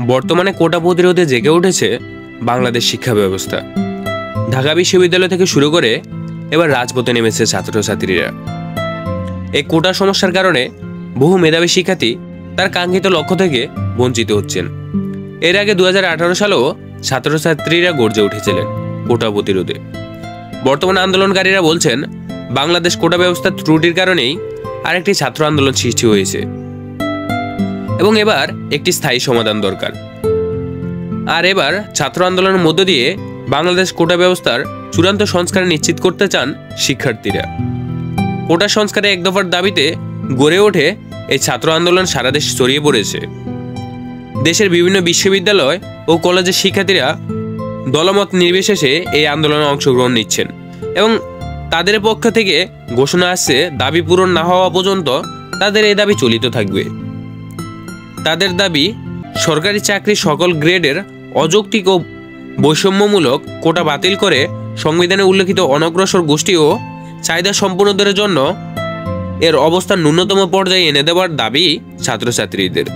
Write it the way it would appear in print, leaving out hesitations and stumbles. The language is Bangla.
বর্তমানে কোটা প্রতিরোধে জেগে উঠেছে বাংলাদেশ শিক্ষা ব্যবস্থা। ঢাকা বিশ্ববিদ্যালয় থেকে শুরু করে এবার রাজপথে নেমেছে ছাত্রছাত্রীরা। এই কোটা সমস্যার কারণে বহু মেধাবী শিক্ষার্থী তার কাঙ্ক্ষিত লক্ষ্য থেকে বঞ্চিত হচ্ছেন। এর আগে 2018 সালেও ছাত্রছাত্রীরা গর্জে উঠেছিলেন কোটা প্রতিরোধে। বর্তমান আন্দোলনকারীরা বলছেন, বাংলাদেশ কোটা ব্যবস্থার ত্রুটির কারণেই আরেকটি ছাত্র আন্দোলন সৃষ্টি হয়েছে এবং এবার একটি স্থায়ী সমাধান দরকার। আর এবার ছাত্র আন্দোলনের মধ্য দিয়ে বাংলাদেশ কোটা ব্যবস্থার চূড়ান্ত সংস্কার নিশ্চিত করতে চান শিক্ষার্থীরা। কোটা সংস্কারে এক দফার দাবিতে গড়ে ওঠে এই ছাত্র আন্দোলন সারা দেশে ছড়িয়ে পড়েছে। দেশের বিভিন্ন বিশ্ববিদ্যালয় ও কলেজের শিক্ষার্থীরা দলমত নির্বিশেষে এই আন্দোলনে অংশগ্রহণ নিচ্ছেন এবং তাদের পক্ষ থেকে ঘোষণা আসছে, দাবি পূরণ না হওয়া পর্যন্ত তাদের এই দাবি চলিত থাকবে। তাদের দাবি, সরকারি চাকরি সকল গ্রেডের অযৌক্তিক ও বৈষম্যমূলক কোটা বাতিল করে সংবিধানে উল্লেখিত অনগ্রসর গোষ্ঠী ও চাহিদা সম্পূর্ণদের জন্য এর অবস্থান ন্যূনতম পর্যায়ে এনে দেওয়ার দাবি ছাত্রছাত্রীদের।